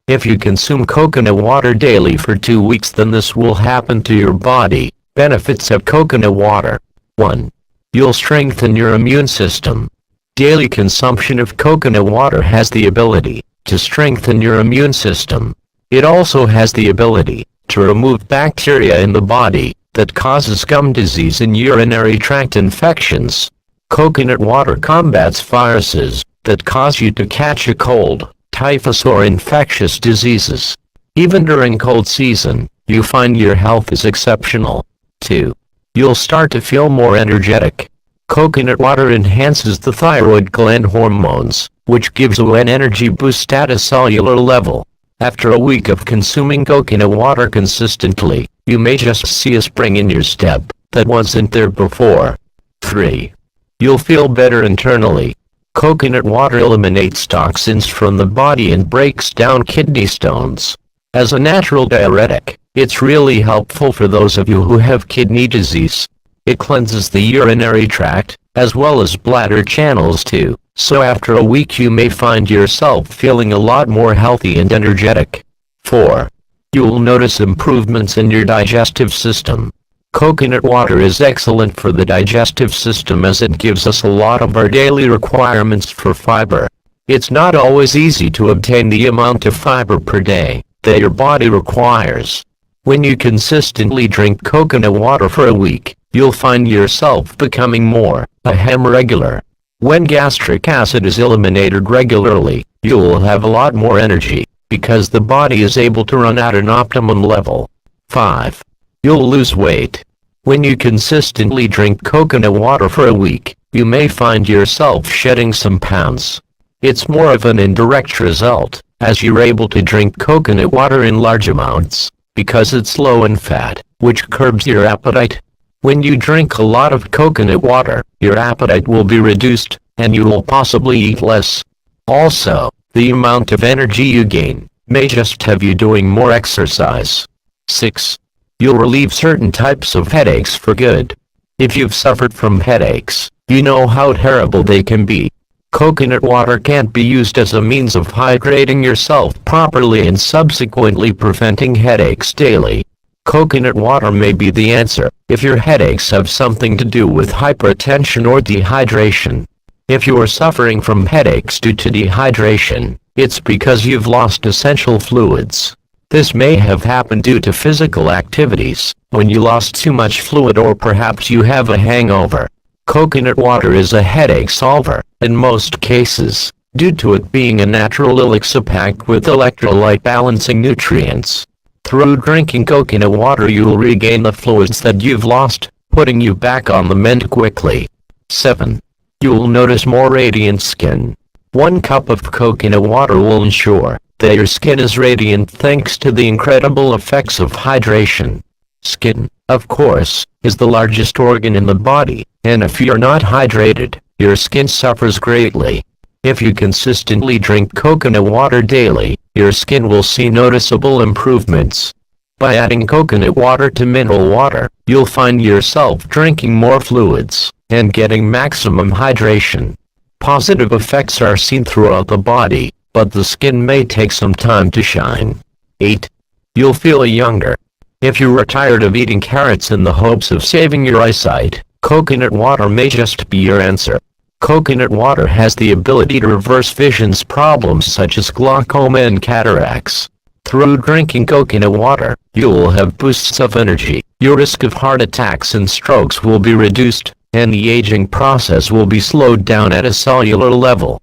If you consume coconut water daily for 2 weeks, then this will happen to your body. Benefits of coconut water. 1. You'll strengthen your immune system. Daily consumption of coconut water has the ability to strengthen your immune system. It also has the ability to remove bacteria in the body that causes gum disease and urinary tract infections. Coconut water combats viruses that cause you to catch a cold, typhus or infectious diseases. Even during cold season, you find your health is exceptional. 2. You'll start to feel more energetic. Coconut water enhances the thyroid gland hormones, which gives you an energy boost at a cellular level. After a week of consuming coconut water consistently, you may just see a spring in your step that wasn't there before. 3. You'll feel better internally. Coconut water eliminates toxins from the body and breaks down kidney stones. As a natural diuretic, it's really helpful for those of you who have kidney disease. It cleanses the urinary tract, as well as bladder channels too, so after a week you may find yourself feeling a lot more healthy and energetic. 4. You'll notice improvements in your digestive system. Coconut water is excellent for the digestive system as it gives us a lot of our daily requirements for fiber. It's not always easy to obtain the amount of fiber per day that your body requires. When you consistently drink coconut water for a week, you'll find yourself becoming more regular. When gastric acid is eliminated regularly, you'll have a lot more energy, because the body is able to run at an optimum level. 5. You'll lose weight. When you consistently drink coconut water for a week, you may find yourself shedding some pounds. It's more of an indirect result, as you're able to drink coconut water in large amounts, because it's low in fat, which curbs your appetite. When you drink a lot of coconut water, your appetite will be reduced, and you will possibly eat less. Also, the amount of energy you gain may just have you doing more exercise. 6. You'll relieve certain types of headaches for good. If you've suffered from headaches, you know how terrible they can be. Coconut water can't be used as a means of hydrating yourself properly and subsequently preventing headaches daily. Coconut water may be the answer if your headaches have something to do with hypertension or dehydration. If you are suffering from headaches due to dehydration, it's because you've lost essential fluids. This may have happened due to physical activities, when you lost too much fluid, or perhaps you have a hangover. Coconut water is a headache solver, in most cases, due to it being a natural elixir packed with electrolyte balancing nutrients. Through drinking coconut water you'll regain the fluids that you've lost, putting you back on the mend quickly. 7. You'll notice more radiant skin. 1 cup of coconut water will ensure that your skin is radiant thanks to the incredible effects of hydration. Skin, of course, is the largest organ in the body, and if you're not hydrated, your skin suffers greatly. If you consistently drink coconut water daily, your skin will see noticeable improvements. By adding coconut water to mineral water, you'll find yourself drinking more fluids and getting maximum hydration. Positive effects are seen throughout the body, but the skin may take some time to shine. 8. You'll feel younger. If you're tired of eating carrots in the hopes of saving your eyesight, coconut water may just be your answer. Coconut water has the ability to reverse vision problems such as glaucoma and cataracts. Through drinking coconut water, you'll have boosts of energy, your risk of heart attacks and strokes will be reduced, and the aging process will be slowed down at a cellular level.